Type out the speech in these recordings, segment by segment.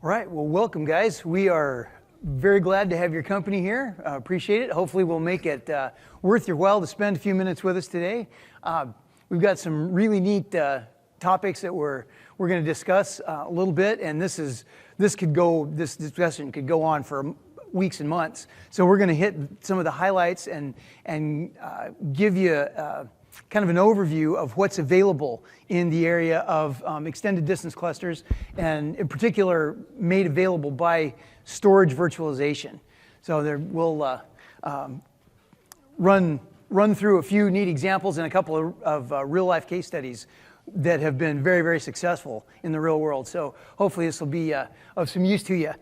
All right, well, welcome, guys. We are very glad to have your company here. Appreciate it. Hopefully, we'll make it worth your while to spend a few minutes with us today. We've got some really neat topics that we're going to discuss a little bit, and this discussion could go on for weeks and months. So we're going to hit some of the highlights and give you kind of an overview of what's available in the area of extended distance clusters, and in particular made available by storage virtualization. So we'll run through a few neat examples and a couple of real-life case studies that have been very, very successful in the real world. So hopefully this will be of some use to you.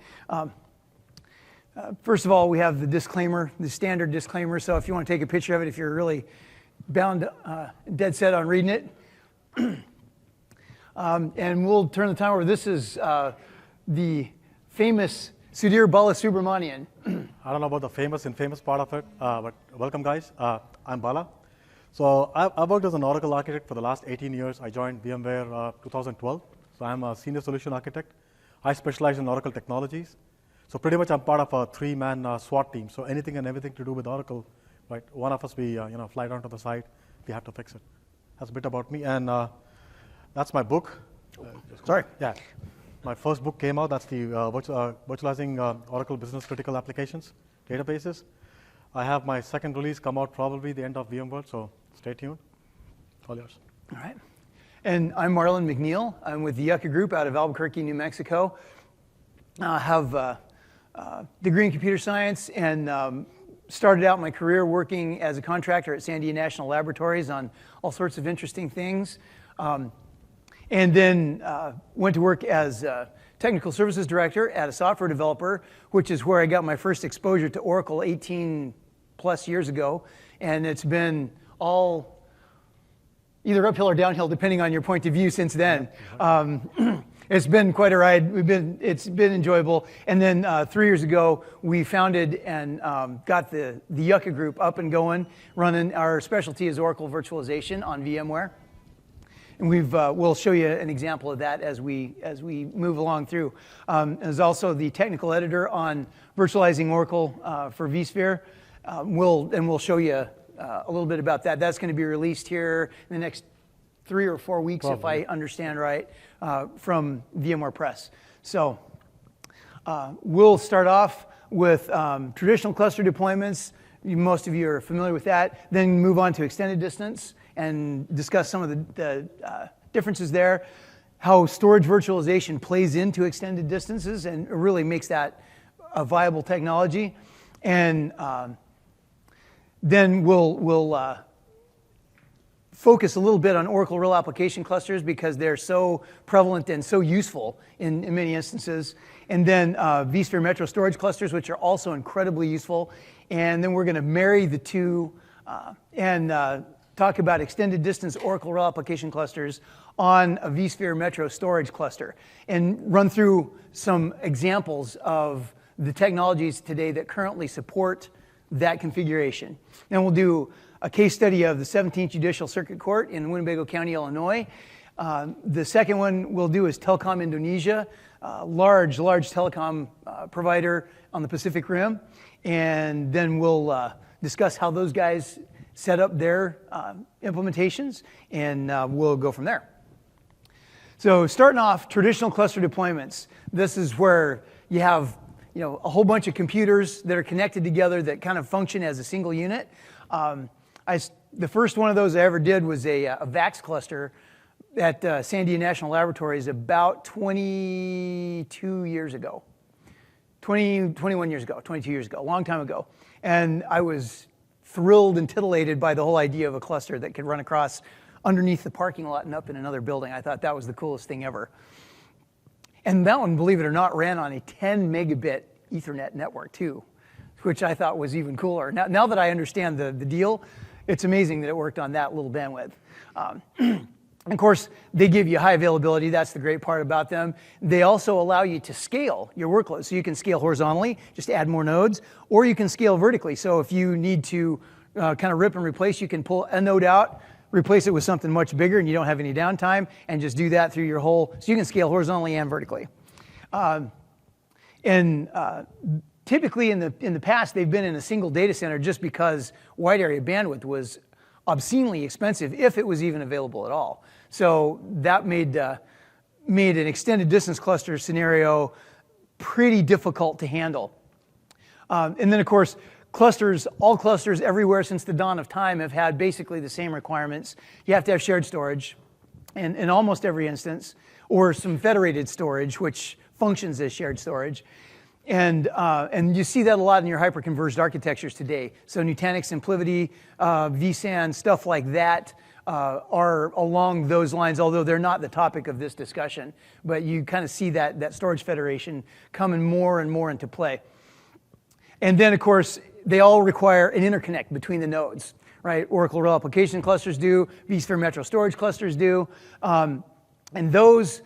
First of all, we have the disclaimer, the standard disclaimer. So if you want to take a picture of it, if you're really bound, dead set on reading it. And we'll turn the time over. This is the famous Sudhir Balasubramanian. I don't know about the famous and infamous part of it, but welcome, guys. I'm Bala. So I've worked as an Oracle architect for the last 18 years. I joined VMware 2012. So I'm a senior solution architect. I specialize in Oracle technologies. So pretty much I'm part of a three-man SWAT team. So anything and everything to do with Oracle, right? One of us, we fly down to the site. We have to fix it. That's a bit about me, and that's my book. Sorry. Yeah. My first book came out. That's the Virtualizing Oracle Business Critical Applications databases. I have my second release come out probably the end of VMworld, so stay tuned. All yours. All right. And I'm Marlon McNeil. I'm with the Yucca Group out of Albuquerque, New Mexico. I have a degree in computer science and started out my career working as a contractor at Sandia National Laboratories on all sorts of interesting things. And then went to work as a technical services director at a software developer, which is where I got my first exposure to Oracle 18 plus years ago. And it's been all either uphill or downhill, depending on your point of view since then. It's been quite a ride. It's been enjoyable. And then 3 years ago, we founded and got the Yucca Group up and going, running. Our specialty is Oracle virtualization on VMware. And we'll show you an example of that as we move along through. There's also the technical editor on virtualizing Oracle for vSphere. We'll show you a little bit about that. That's going to be released here in the next 3 or 4 weeks, probably, if I understand right, from VMware Press. So we'll start off with traditional cluster deployments. Most of you are familiar with that. Then move on to extended distance and discuss some of the differences there, how storage virtualization plays into extended distances and really makes that a viable technology. And then we'll focus a little bit on Oracle Real Application Clusters because they're so prevalent and so useful in many instances. And then vSphere Metro Storage Clusters, which are also incredibly useful. And then we're going to marry the two and talk about extended distance Oracle Real Application Clusters on a vSphere Metro Storage Cluster and run through some examples of the technologies today that currently support that configuration. And we'll do a case study of the 17th Judicial Circuit Court in Winnebago County, Illinois. The second one we'll do is Telkom Indonesia, large telecom provider on the Pacific Rim. And then we'll discuss how those guys set up their implementations, and we'll go from there. So starting off, traditional cluster deployments. This is where you have a whole bunch of computers that are connected together that kind of function as a single unit. The first one of those I ever did was a VAX cluster at Sandia National Laboratories about 22 years ago. 21 years ago, 22 years ago, a long time ago. And I was thrilled and titillated by the whole idea of a cluster that could run across underneath the parking lot and up in another building. I thought that was the coolest thing ever. And that one, believe it or not, ran on a 10 megabit Ethernet network too, which I thought was even cooler. Now that I understand the deal, it's amazing that it worked on that little bandwidth. Of course, they give you high availability. That's the great part about them. They also allow you to scale your workload. So you can scale horizontally, just add more nodes, or you can scale vertically. So if you need to kind of rip and replace, you can pull a node out, replace it with something much bigger, and you don't have any downtime, and just do that through your whole, so you can scale horizontally and vertically. And typically in the past, they've been in a single data center just because wide area bandwidth was obscenely expensive, if it was even available at all. So that made an extended distance cluster scenario pretty difficult to handle. And then, of course, all clusters everywhere since the dawn of time have had basically the same requirements. You have to have shared storage in almost every instance, or some federated storage, which functions as shared storage. And you see that a lot in your hyperconverged architectures today. So Nutanix, SimpliVity, vSAN, stuff like that are along those lines, although they're not the topic of this discussion. But you kind of see that storage federation coming more and more into play. And then, of course, they all require an interconnect between the nodes, right? Oracle Real Application clusters do, vSphere Metro Storage clusters do. And those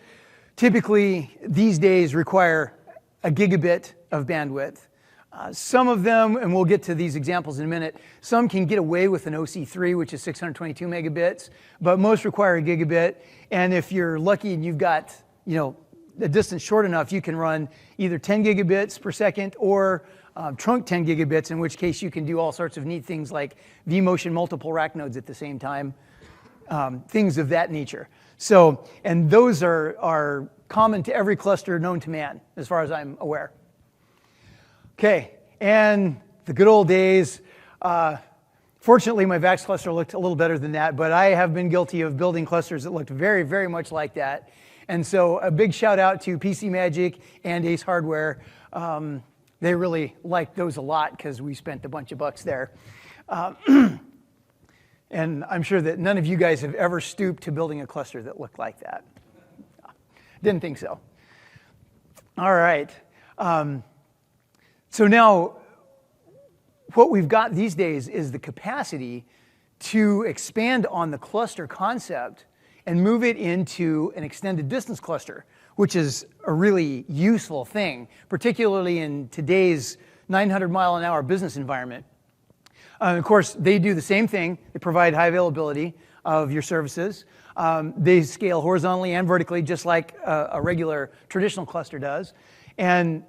typically these days require a gigabit of bandwidth. Some of them, and we'll get to these examples in a minute, some can get away with an OC3, which is 622 megabits, but most require a gigabit. And if you're lucky and you've got, a distance short enough, you can run either 10 gigabits per second or trunk 10 gigabits, in which case you can do all sorts of neat things like vMotion multiple rack nodes at the same time, things of that nature. So, and those are common to every cluster known to man, as far as I'm aware. Okay, and the good old days. Fortunately, my VAX cluster looked a little better than that, but I have been guilty of building clusters that looked very, very much like that. And so a big shout out to PC Magic and Ace Hardware. They really liked those a lot because we spent a bunch of bucks there. And I'm sure that none of you guys have ever stooped to building a cluster that looked like that. Didn't think so. All right. So now, what we've got these days is the capacity to expand on the cluster concept and move it into an extended distance cluster, which is a really useful thing, particularly in today's 900-mile-an-hour business environment. Of course, they do the same thing. They provide high availability of your services. They scale horizontally and vertically, just like a regular traditional cluster does. And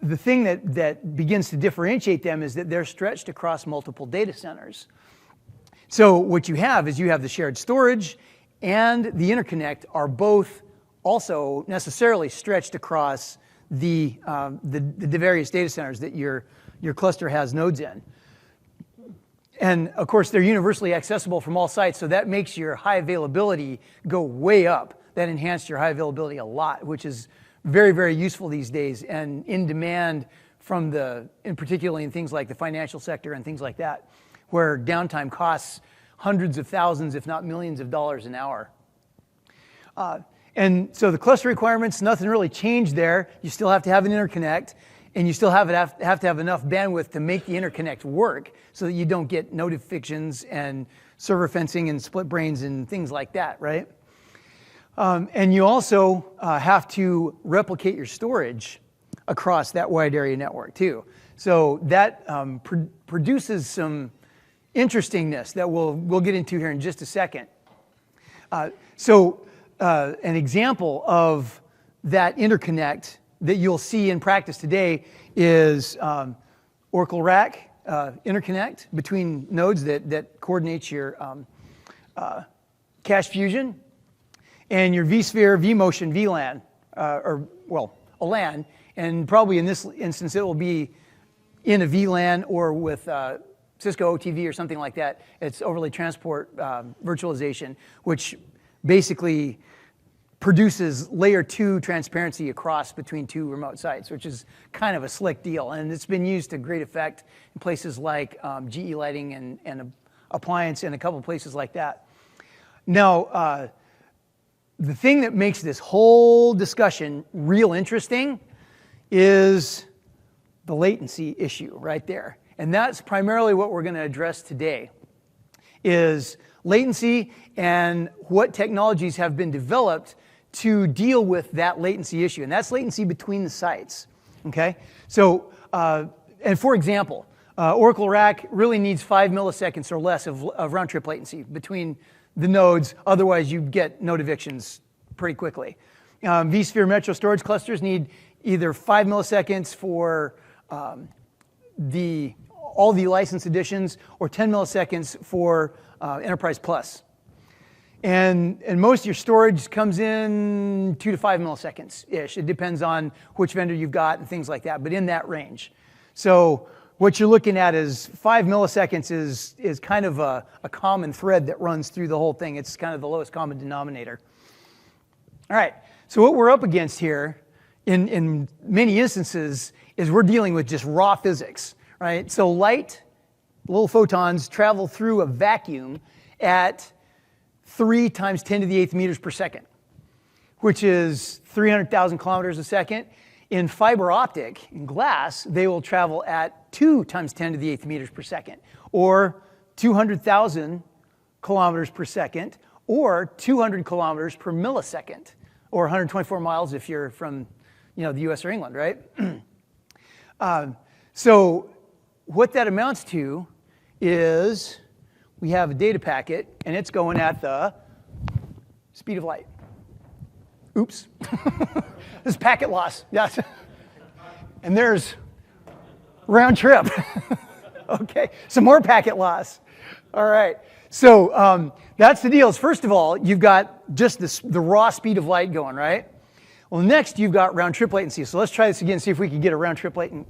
the thing that begins to differentiate them is that they're stretched across multiple data centers. So what you have is you have the shared storage and the interconnect are both also necessarily stretched across the various data centers that your cluster has nodes in. And of course, they're universally accessible from all sites, so that makes your high availability go way up. That enhanced your high availability a lot, which is very, very useful these days and in demand from particularly in things like the financial sector and things like that, where downtime costs hundreds of thousands, if not millions of dollars an hour. And so the cluster requirements, nothing really changed there. You still have to have an interconnect, and you still have to have enough bandwidth to make the interconnect work so that you don't get node evictions and server fencing and split brains and things like that, right? And you also have to replicate your storage across that wide area network too. So that produces some interestingness that we'll get into here in just a second. So an example of that interconnect that you'll see in practice today is Oracle RAC interconnect between nodes that coordinates your cache fusion and your vSphere vMotion VLAN, a LAN, and probably in this instance it will be in a VLAN or with Cisco OTV or something like that. It's overlay transport virtualization, which basically produces layer 2 transparency across between two remote sites, which is kind of a slick deal. And it's been used to great effect in places like GE Lighting and Appliance and a couple of places like that. Now, the thing that makes this whole discussion real interesting is the latency issue right there. And that's primarily what we're going to address today, is latency and what technologies have been developed to deal with that latency issue. And that's latency between the sites, okay? So, and for example, Oracle RAC really needs 5 milliseconds or less of round-trip latency between the nodes, otherwise you get node evictions pretty quickly. vSphere Metro Storage clusters need either 5 milliseconds for all the license editions or 10 milliseconds for Enterprise Plus. And most of your storage comes in 2 to 5 milliseconds-ish. It depends on which vendor you've got and things like that, but in that range. So what you're looking at is 5 milliseconds is kind of a common thread that runs through the whole thing. It's kind of the lowest common denominator. All right, so what we're up against here in many instances is we're dealing with just raw physics, right? So light, little photons, travel through a vacuum at 3 times 10 to the 8th meters per second, which is 300,000 kilometers a second. In fiber optic, in glass, they will travel at 2 times 10 to the 8th meters per second, or 200,000 kilometers per second, or 200 kilometers per millisecond, or 124 miles if you're from the US or England, right? So what that amounts to is we have a data packet, and it's going at the speed of light. Oops. This is packet loss. Yes. And there's round trip. Okay, some more packet loss. All right. So that's the deal. First of all, you've got just the raw speed of light going, right? Well, next you've got round trip latency. So let's try this again, see if we can get a round trip latency.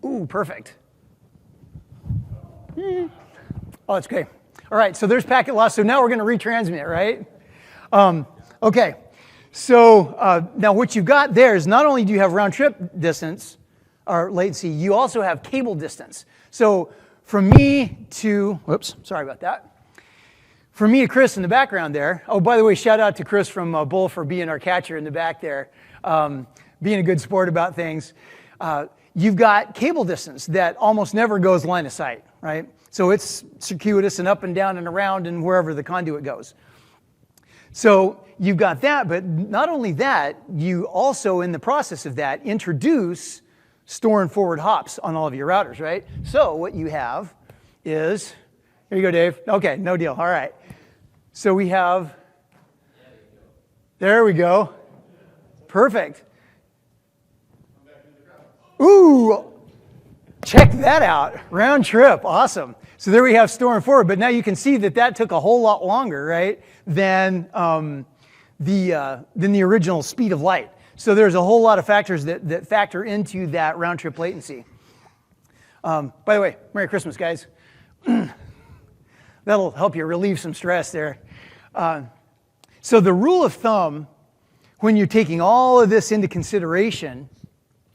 Ooh, perfect. Oh, that's great. All right, so there's packet loss. So now we're going to retransmit, right? Okay, so now what you've got there is not only do you have round trip distance or latency, you also have cable distance. So from me to, whoops, sorry about that. From me to Chris in the background there. Oh, by the way, shout out to Chris from Bull for being our catcher in the back there, being a good sport about things. You've got cable distance that almost never goes line of sight, right? So it's circuitous and up and down and around and wherever the conduit goes. So you've got that, but not only that, you also, in the process of that, introduce store and forward hops on all of your routers, right? So what you have is, here you go, Dave. Okay, no deal. All right. So we have, there we go. Perfect. Ooh, check that out. Round trip, awesome. So there we have store and forward, but now you can see that that took a whole lot longer, right, than the original speed of light. So there's a whole lot of factors that factor into that round trip latency. By the way, Merry Christmas, guys. That'll help you relieve some stress there. So the rule of thumb, when you're taking all of this into consideration,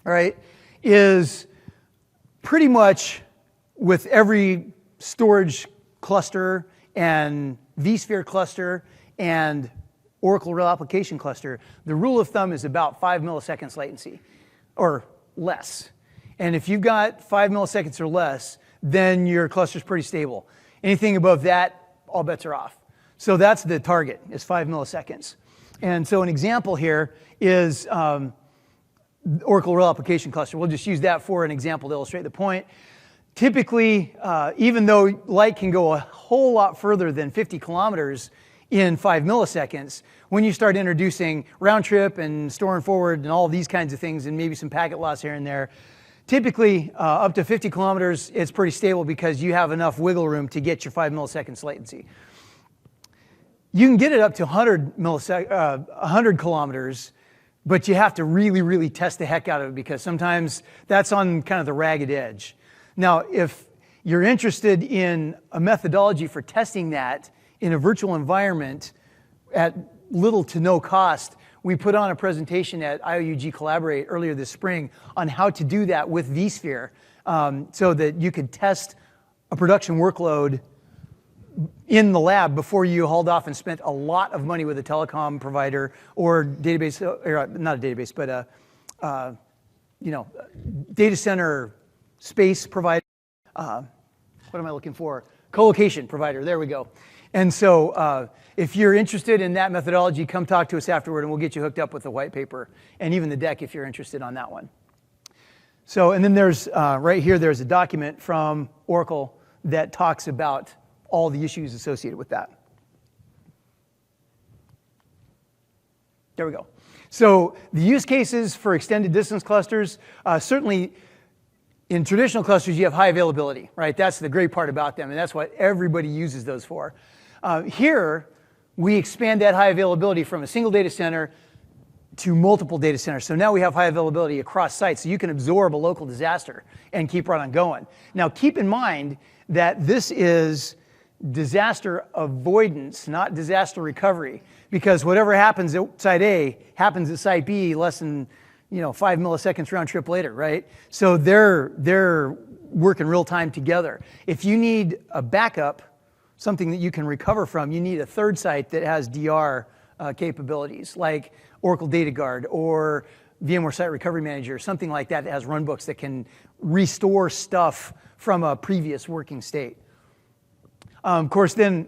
all right, is pretty much with every storage cluster and vSphere cluster and Oracle Real Application Cluster, the rule of thumb is about 5 milliseconds latency or less. And if you've got 5 milliseconds or less, then your cluster's pretty stable. Anything above that, all bets are off. So that's the target, is 5 milliseconds. And so an example here is Oracle Real Application Cluster. We'll just use that for an example to illustrate the point. Typically, even though light can go a whole lot further than 50 kilometers in 5 milliseconds, when you start introducing round trip and store and forward and all these kinds of things and maybe some packet loss here and there, typically up to 50 kilometers, it's pretty stable because you have enough wiggle room to get your 5 milliseconds latency. You can get it up to 100 kilometers, but you have to really, really test the heck out of it because sometimes that's on kind of the ragged edge. Now, if you're interested in a methodology for testing that in a virtual environment at little to no cost, we put on a presentation at IOUG Collaborate earlier this spring on how to do that with vSphere so that you could test a production workload in the lab before you hauled off and spent a lot of money with a telecom provider or database, or not a database, but a data center space provider. What am I looking for? Co-location provider. There we go. And so if you're interested in that methodology, come talk to us afterward and we'll get you hooked up with the white paper and even the deck if you're interested on that one. So, and then there's, right here, there's a document from Oracle that talks about all the issues associated with that. There we go. So the use cases for extended distance clusters, certainly in traditional clusters, you have high availability, right? That's the great part about them, and that's what everybody uses those for. Here, we expand that high availability from a single data center to multiple data centers. So now we have high availability across sites, so you can absorb a local disaster and keep right on going. Now, keep in mind that this is disaster avoidance, not disaster recovery, because whatever happens at site A happens at site B less than 5 milliseconds round trip later, right? So they're working real time together. If you need a backup, something that you can recover from, you need a third site that has DR capabilities, like Oracle Data Guard or VMware Site Recovery Manager, something like that that has runbooks that can restore stuff from a previous working state. Of course, then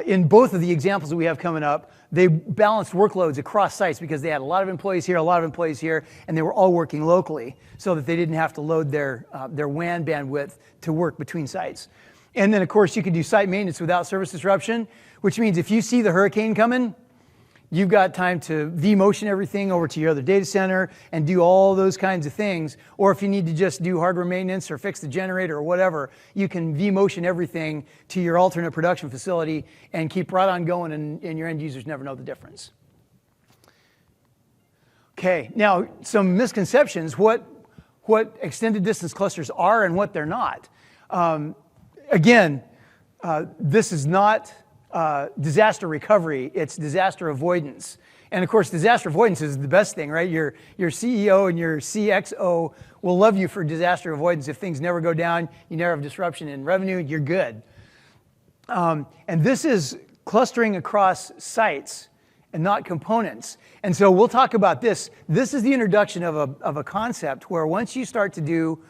in both of the examples that we have coming up, they balanced workloads across sites because they had a lot of employees here, a lot of employees here, and they were all working locally so that they didn't have to load their WAN bandwidth to work between sites. And then, of course, you can do site maintenance without service disruption, which means if you see the hurricane coming, you've got time to vMotion everything over to your other data center and do all those kinds of things. Or if you need to just do hardware maintenance or fix the generator or whatever, you can vMotion everything to your alternate production facility and keep right on going, and your end users never know the difference. Okay, now some misconceptions, what extended distance clusters are and what they're not. Again, this is not disaster recovery, it's disaster avoidance. And of course, disaster avoidance is the best thing, right? Your CEO and your CXO will love you for disaster avoidance. If things never go down, you never have disruption in revenue, you're good. And this is clustering across sites and not components. And so we'll talk about this. This is the introduction of a concept where once you start to do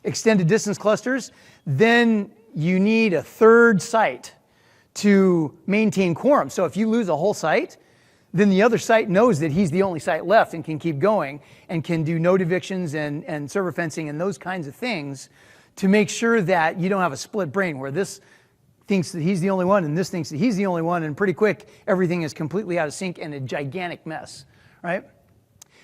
extended distance clusters, then you need a third site to maintain quorum. So if you lose a whole site, then the other site knows that he's the only site left and can keep going and can do node evictions and server fencing and those kinds of things to make sure that you don't have a split brain where this thinks that he's the only one and this thinks that he's the only one, and pretty quick everything is completely out of sync and a gigantic mess, right?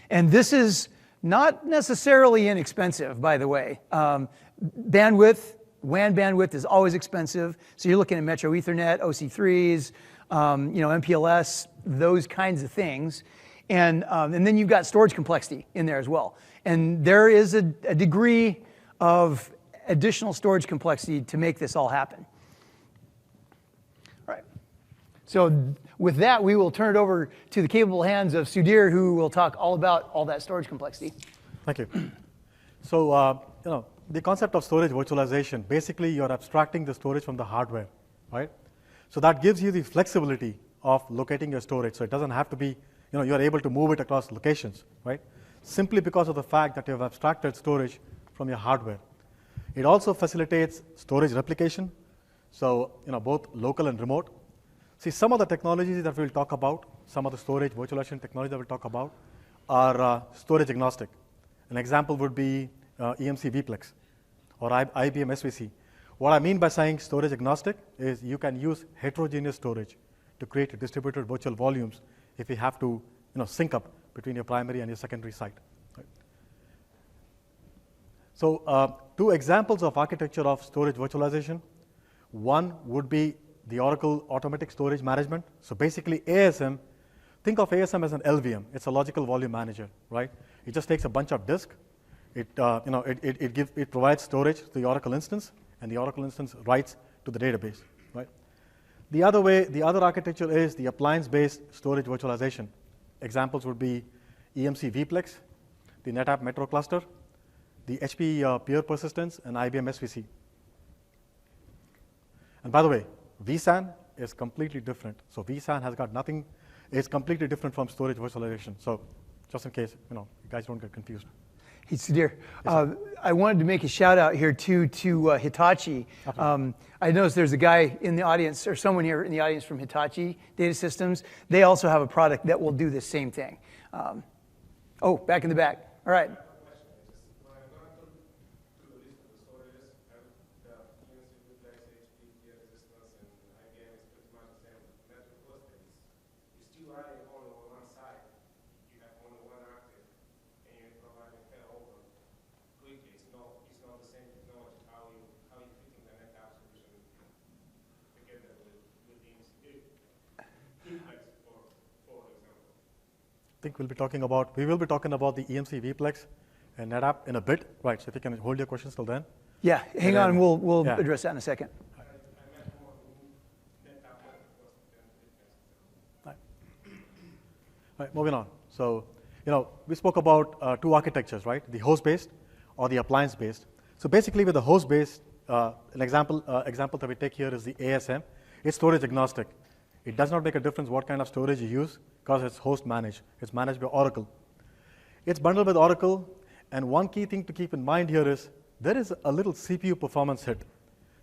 And this is not necessarily inexpensive, by the way. Bandwidth, WAN bandwidth is always expensive. So you're looking at Metro Ethernet, OC3s, MPLS, those kinds of things. And then you've got storage complexity in there as well. And there is a degree of additional storage complexity to make this all happen. All right. So with that, we will turn it over to the capable hands of Sudhir, who will talk all about all that storage complexity. Thank you. So, the concept of storage virtualization, basically you're abstracting the storage from the hardware, right? So that gives you the flexibility of locating your storage. So it doesn't have to be, you're able to move it across locations, right? Simply because of the fact that you have abstracted storage from your hardware. It also facilitates storage replication. So, both local and remote. See, some of the technologies that we'll talk about, some of the storage virtualization technologies that we'll talk about are storage agnostic. An example would be EMC vPlex or IBM SVC. What I mean by saying storage agnostic is you can use heterogeneous storage to create distributed virtual volumes if you have to sync up between your primary and your secondary site. Right? So two examples of architecture of storage virtualization. One would be the Oracle Automatic Storage Management. So basically ASM, think of ASM as an LVM. It's a logical volume manager, right? It just takes a bunch of disk. It provides storage to the Oracle instance, and the Oracle instance writes to the database, right? The other architecture is the appliance-based storage virtualization. Examples would be EMC vPlex, the NetApp Metro Cluster, the HP Pure Persistence, and IBM SVC. And by the way, vSAN is completely different. So vSAN has got nothing, it's completely different from storage virtualization. So just in case, you guys don't get confused. Hey, Sudhir, I wanted to make a shout out here too to Hitachi. I noticed there's a guy in the audience, or someone here in the audience from Hitachi Data Systems. They also have a product that will do the same thing. Back in the back. All right. think we will be talking about the EMC vPlex and NetApp in a bit, right? So if you can hold your questions till then. Yeah, hang on, we'll address that in a second. Right, moving on. So, we spoke about two architectures, right? The host-based or the appliance-based. So basically, with the host-based, an example that we take here is the ASM. It's storage agnostic. It does not make a difference what kind of storage you use because it's host managed. It's managed by Oracle. It's bundled with Oracle, and one key thing to keep in mind here is there is a little CPU performance hit.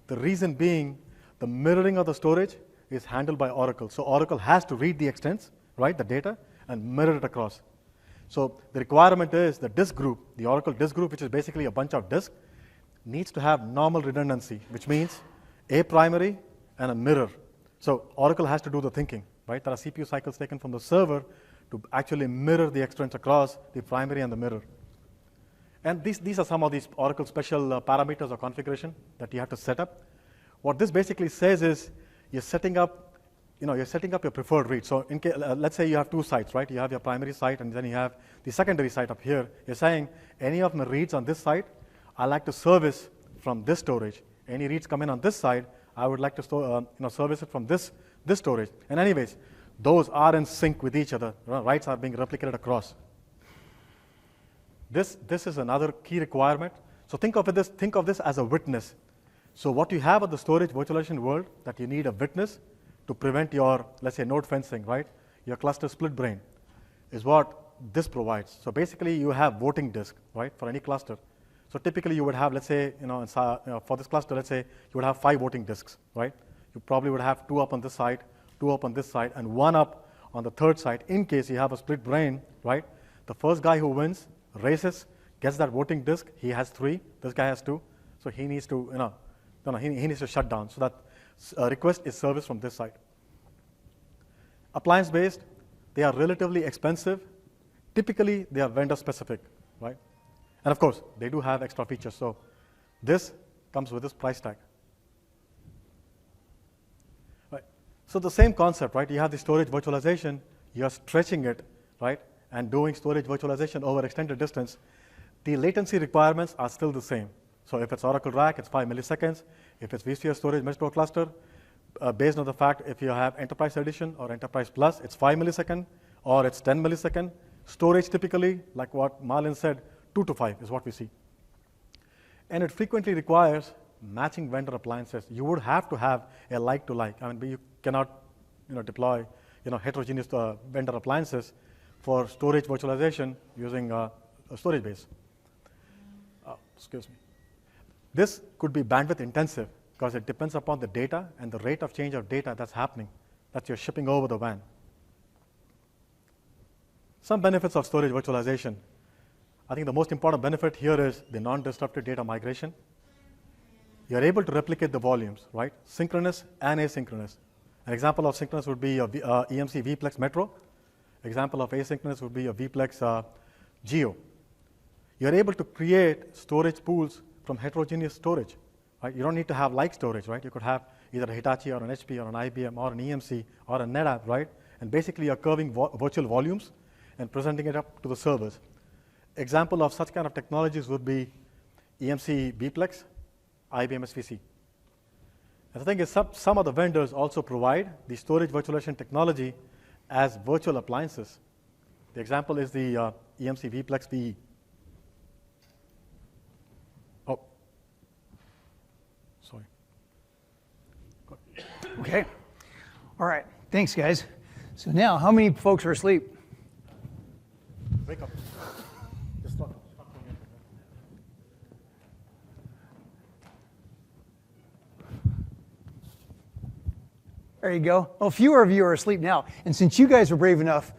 The reason being the mirroring of the storage is handled by Oracle. So Oracle has to read the extents, right, the data, and mirror it across. So the requirement is the disk group, the Oracle disk group, which is basically a bunch of disks, needs to have normal redundancy, which means a primary and a mirror. So Oracle has to do the thinking, right? There are CPU cycles taken from the server to actually mirror the extents across the primary and the mirror. And these are some of these Oracle special parameters or configuration that you have to set up. What this basically says is you're setting up your preferred read. So let's say you have two sites, right? You have your primary site, and then you have the secondary site up here. You're saying any of my reads on this site, I like to service from this storage. Any reads come in on this side, I would like to service it from this storage. And anyways, those are in sync with each other. Writes are being replicated across. This is another key requirement. So think of this as a witness. So what you have at the storage virtualization world, that you need a witness to prevent your, let's say, node fencing, right? Your cluster split brain is what this provides. So basically, you have voting disk, right, for any cluster. So typically, you would have, let's say, for this cluster, let's say, you would have 5 voting disks, right? You probably would have 2 up on this side, 2 up on this side, and 1 up on the third side in case you have a split brain, right? The first guy who wins races, gets that voting disk. He has 3. This guy has 2. So he needs to, he needs to shut down. So that request is serviced from this side. Appliance-based, they are relatively expensive. Typically, they are vendor-specific, right? And of course, they do have extra features. So this comes with this price tag. Right. So the same concept, right? You have the storage virtualization. You're stretching it, right? And doing storage virtualization over extended distance. The latency requirements are still the same. So if it's Oracle RAC, it's 5 milliseconds. If it's vSphere storage metro cluster, based on the fact if you have Enterprise Edition or Enterprise Plus, it's 5 millisecond or it's 10 millisecond. Storage typically, like what Marlin said, 2 to 5 is what we see. And it frequently requires matching vendor appliances. You would have to have a like-to-like. I mean, you cannot deploy heterogeneous vendor appliances for storage virtualization using a storage base. Excuse me. This could be bandwidth intensive because it depends upon the data and the rate of change of data that's happening, that you're shipping over the WAN. Some benefits of storage virtualization. I think the most important benefit here is the non-disrupted data migration. You're able to replicate the volumes, right? Synchronous and asynchronous. An example of synchronous would be a EMC vPlex Metro. Example of asynchronous would be a vPlex Geo. You're able to create storage pools from heterogeneous storage, right? You don't need to have like storage, right? You could have either a Hitachi or an HP or an IBM or an EMC or a NetApp, right? And basically you're curving virtual volumes and presenting it up to the servers. Example of such kind of technologies would be EMC vPlex, IBM SVC. And the thing is, some of the vendors also provide the storage virtualization technology as virtual appliances. The example is the EMC vPlex VE. Oh, sorry. Okay. All right. Thanks, guys. So now, how many folks are asleep? Wake up. Just stop. There you go. Well, fewer of you are asleep now. And since you guys were brave enough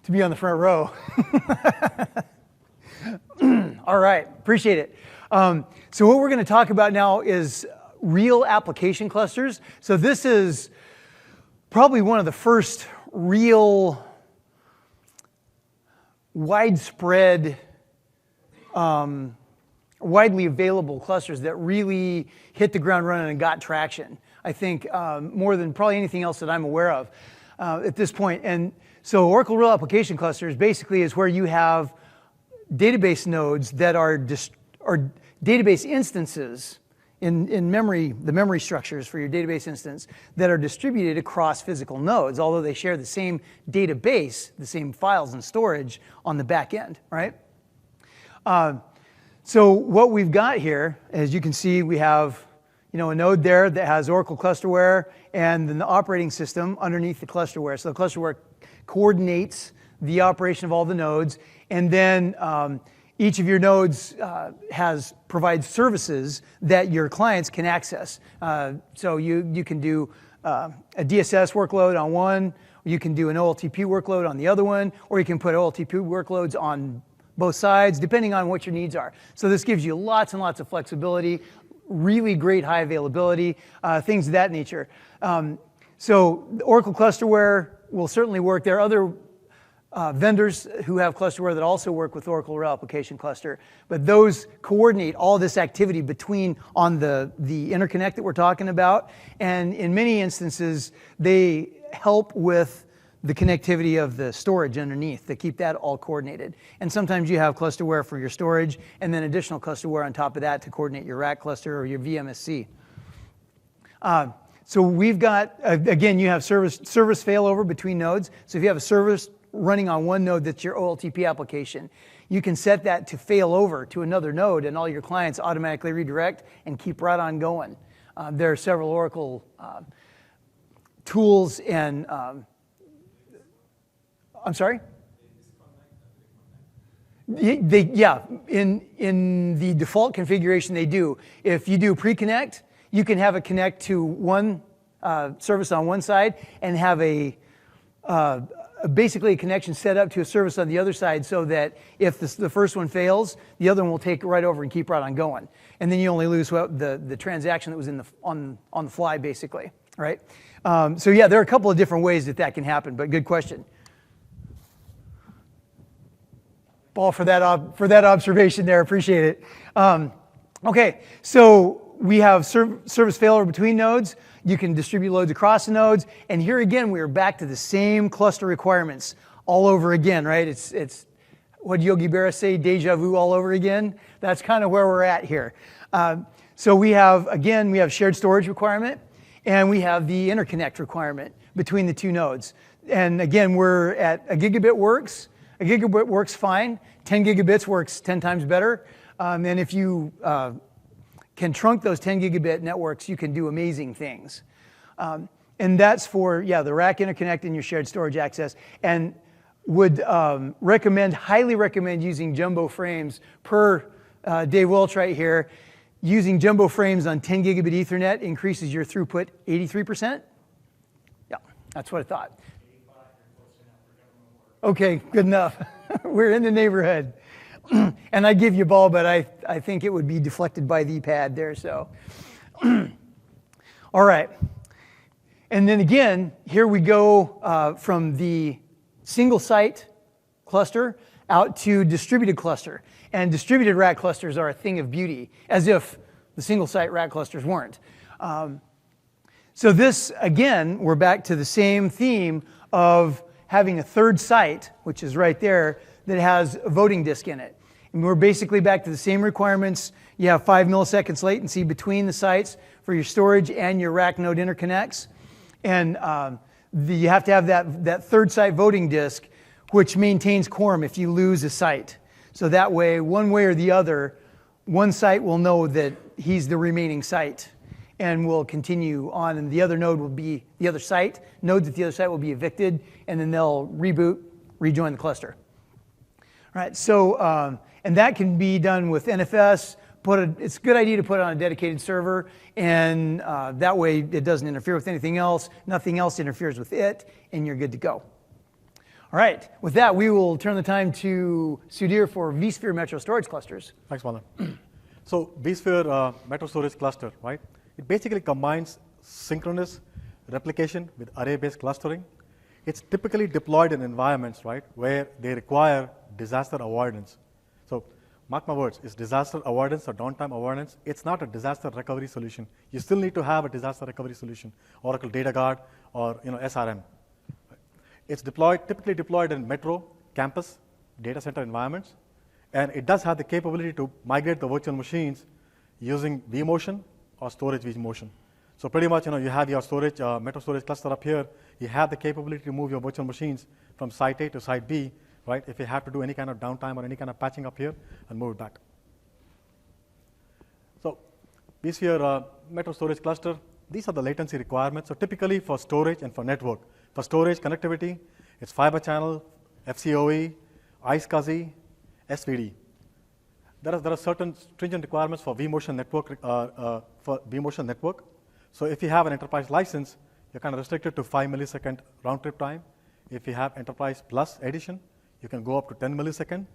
to be on the front row, all right, appreciate it. So what we're going to talk about now is real application clusters. So this is probably one of the first real widespread, widely available clusters that really hit the ground running and got traction. I think more than probably anything else that I'm aware of. at this point. And so Oracle Real Application Clusters basically is where you have database nodes that are database instances in memory, the memory structures for your database instance that are distributed across physical nodes, although they share the same database, the same files and storage on the back end, right? So what we've got here, as you can see, we have a node there that has Oracle Clusterware and then the operating system underneath the Clusterware. So the Clusterware coordinates the operation of all the nodes, and then each of your nodes provides services that your clients can access. So you can do a DSS workload on one, you can do an OLTP workload on the other one, or you can put OLTP workloads on both sides, depending on what your needs are. So this gives you lots and lots of flexibility, really great high availability, things of that nature. So the Oracle Clusterware will certainly work. There are other vendors who have Clusterware that also work with Oracle Real Application Cluster, but those coordinate all this activity on the interconnect that we're talking about, and in many instances, they help with the connectivity of the storage underneath to keep that all coordinated. And sometimes you have Clusterware for your storage, and then additional Clusterware on top of that to coordinate your RAC cluster or your VMSC. So we've got, again, you have service failover between nodes. So if you have a service running on one node that's your OLTP application, you can set that to fail over to another node, and all your clients automatically redirect and keep right on going. There are several Oracle tools and I'm sorry? Yeah, in the default configuration they do. If you do pre-connect, you can have it connect to one service on one side and have basically a connection set up to a service on the other side, so that if the first one fails, the other one will take it right over and keep right on going. And then you only lose the transaction that was on the fly, basically, right? So yeah, there are a couple of different ways that can happen, but good question. Paul, for that observation there, appreciate it. Okay, so we have service failover between nodes. You can distribute loads across the nodes, and here again we are back to the same cluster requirements all over again, right? It's what Yogi Berra say, deja vu all over again. That's kind of where we're at here. So we have shared storage requirement, and we have the interconnect requirement between the two nodes. And again, we're at a gigabit works. A gigabit works fine. 10 gigabits works 10 times better. And if you can trunk those 10 gigabit networks, you can do amazing things. And that's for, the RAC interconnect and your shared storage access. And would highly recommend using jumbo frames per Dave Welch right here. Using jumbo frames on 10 gigabit Ethernet increases your throughput 83%. Yeah, that's what I thought. Okay, good enough. We're in the neighborhood. And I give you a ball, but I think it would be deflected by the pad there, so. All right. And then again, here we go from the single site cluster out to distributed cluster. And distributed RAC clusters are a thing of beauty, as if the single site RAC clusters weren't. So this, again, we're back to the same theme of having a third site, which is right there, that has a voting disk in it. And we're basically back to the same requirements. You have 5 milliseconds latency between the sites for your storage and your RAC node interconnects. And you have to have that third site voting disk, which maintains quorum if you lose a site. So that way, one way or the other, one site will know that he's the remaining site and will continue on, and the other node will be the other site. Nodes at the other site will be evicted, and then they'll reboot, rejoin the cluster. All right, so, and that can be done with NFS. It's a good idea to put it on a dedicated server, and that way it doesn't interfere with anything else. Nothing else interferes with it, and you're good to go. All right, with that, we will turn the time to Sudhir for vSphere Metro Storage Clusters. Thanks, Mala. So vSphere Metro Storage Cluster, right? It basically combines synchronous replication with array-based clustering. It's typically deployed in environments, right, where they require disaster avoidance. So mark my words, it's disaster avoidance or downtime avoidance. It's not a disaster recovery solution. You still need to have a disaster recovery solution, Oracle Data Guard or SRM. It's typically deployed in metro, campus, data center environments, and it does have the capability to migrate the virtual machines using vMotion or storage vMotion. So pretty much, you have your storage, metro storage cluster up here. You have the capability to move your virtual machines from site A to site B, right? If you have to do any kind of downtime or any kind of patching up here, and move it back. So vSphere metro storage cluster, these are the latency requirements. So typically for storage and for network. For storage connectivity, it's fiber channel, FCOE, iSCSI, SVD. There are certain stringent requirements for vMotion network. So if you have an enterprise license, you're kind of restricted to 5 millisecond round trip time. If you have enterprise plus edition, you can go up to 10 millisecond.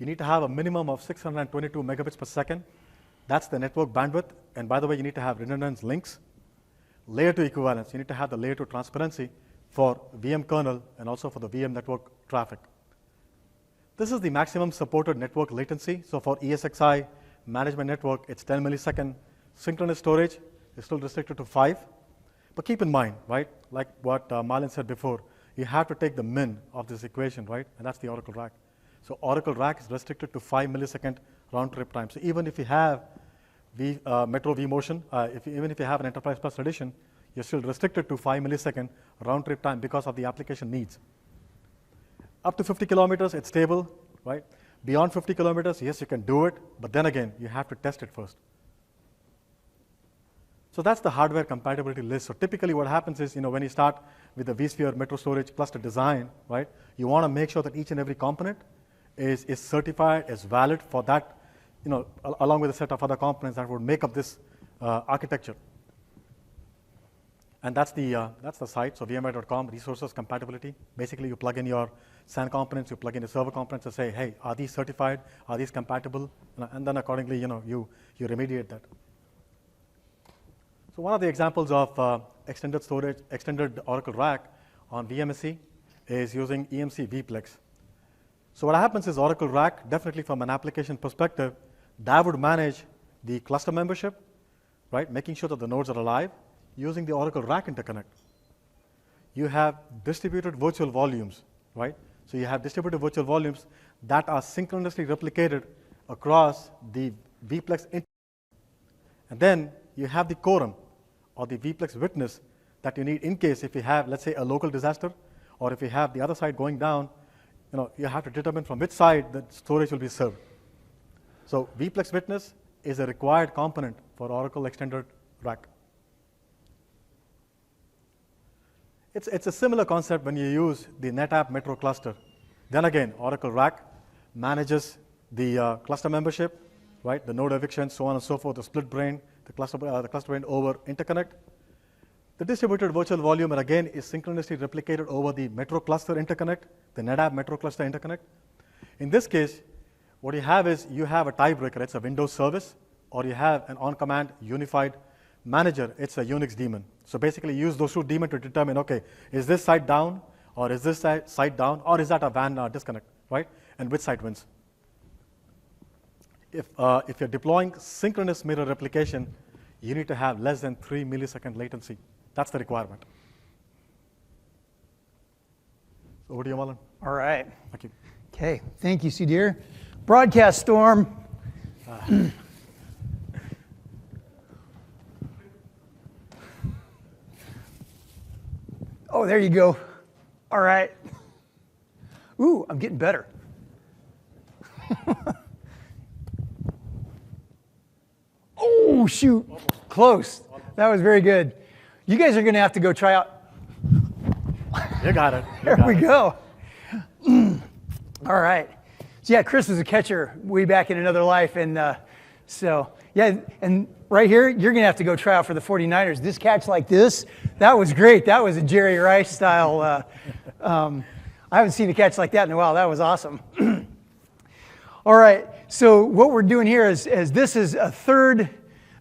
You need to have a minimum of 622 megabits per second. That's the network bandwidth. And by the way, you need to have redundant links. Layer 2 equivalence, you need to have the layer 2 transparency for VM kernel and also for the VM network traffic. This is the maximum supported network latency. So for ESXi management network, it's 10 millisecond. Synchronous storage is still restricted to 5. But keep in mind, right, like what Marlon said before, you have to take the min of this equation, right? And that's the Oracle RAC. So Oracle RAC is restricted to 5 millisecond round trip time. So even if you have Metro vMotion, even if you have an Enterprise Plus edition, you're still restricted to 5 millisecond round trip time because of the application needs. Up to 50 kilometers, it's stable, right? Beyond 50 kilometers, yes, you can do it, but then again, you have to test it first. So that's the hardware compatibility list. So typically what happens is, when you start with the vSphere Metro Storage Cluster design, right, you want to make sure that each and every component is certified, is valid for that, along with a set of other components that would make up this architecture. And that's the site, so vmware.com, resources, compatibility. Basically, you plug in your SAN components, you plug in the server components and say, hey, are these certified? Are these compatible? And then accordingly, you remediate that. So one of the examples of extended Oracle RAC on VMSC is using EMC vPlex. So what happens is Oracle RAC, definitely from an application perspective, that would manage the cluster membership, right, making sure that the nodes are alive, using the Oracle RAC interconnect. You have distributed virtual volumes, right? So you have distributed virtual volumes that are synchronously replicated across the vPlex interconnect. And then you have the quorum or the vPlex witness that you need in case if you have, let's say, a local disaster, or if you have the other side going down, you have to determine from which side the storage will be served. So vPlex witness is a required component for Oracle Extended RAC. It's a similar concept when you use the NetApp Metro cluster. Then again, Oracle RAC manages the cluster membership, right? The node eviction, so on and so forth, the split brain, the cluster brain over interconnect. The distributed virtual volume, and again, is synchronously replicated over the Metro cluster interconnect, the NetApp Metro cluster interconnect. In this case, what you have is you have a tiebreaker. It's a Windows service, or you have an on-command unified manager. It's a Unix daemon. So basically, use those two daemons to determine, okay, is this site down, or is this site down, or is that a WAN disconnect, right? And which site wins? If you're deploying synchronous mirror replication, you need to have less than 3 millisecond latency. That's the requirement. So over to you, Marlon. All right. Thank you. Okay, thank you, Sudhir. Broadcast storm. Oh, there you go. All right. Ooh, I'm getting better. Oh, shoot. Close. That was very good. You guys are going to have to go try out. You got it. There we go. All right. So yeah, Chris was a catcher way back in another life. And so, yeah, and right here, you're going to have to go try out for the 49ers. This catch like this, that was great. That was a Jerry Rice style. I haven't seen a catch like that in a while. That was awesome. All right. So what we're doing here is this is a third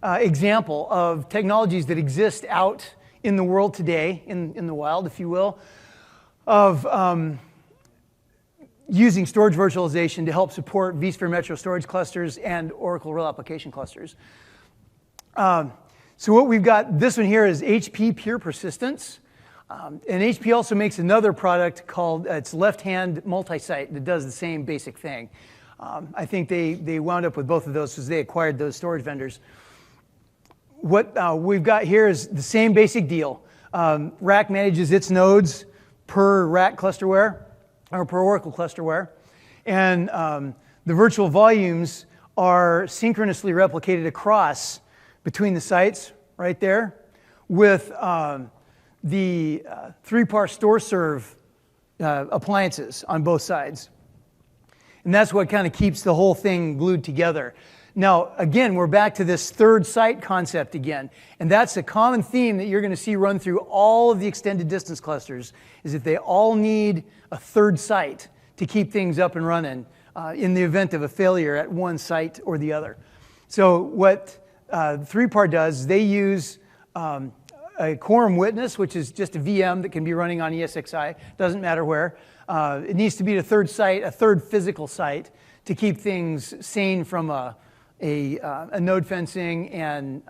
example of technologies that exist out in the world today, in the wild, if you will, of using storage virtualization to help support vSphere Metro storage clusters and Oracle Real Application clusters. So what we've got, this one here is HP Pure Persistence. And HP also makes another product called, it's left-hand multi-site that does the same basic thing. I think they wound up with both of those because they acquired those storage vendors. What we've got here is the same basic deal. RAC manages its nodes per RAC clusterware, or per Oracle clusterware. And the virtual volumes are synchronously replicated across between the sites right there with the 3-par store serve appliances on both sides. And that's what kind of keeps the whole thing glued together. Now, again, we're back to this third site concept again. And that's a common theme that you're going to see run through all of the extended distance clusters, is that they all need a third site to keep things up and running in the event of a failure at one site or the other. So what 3-par does is they use a quorum witness, which is just a VM that can be running on ESXi, doesn't matter where. It needs to be a third site, a third physical site, to keep things sane from a node fencing and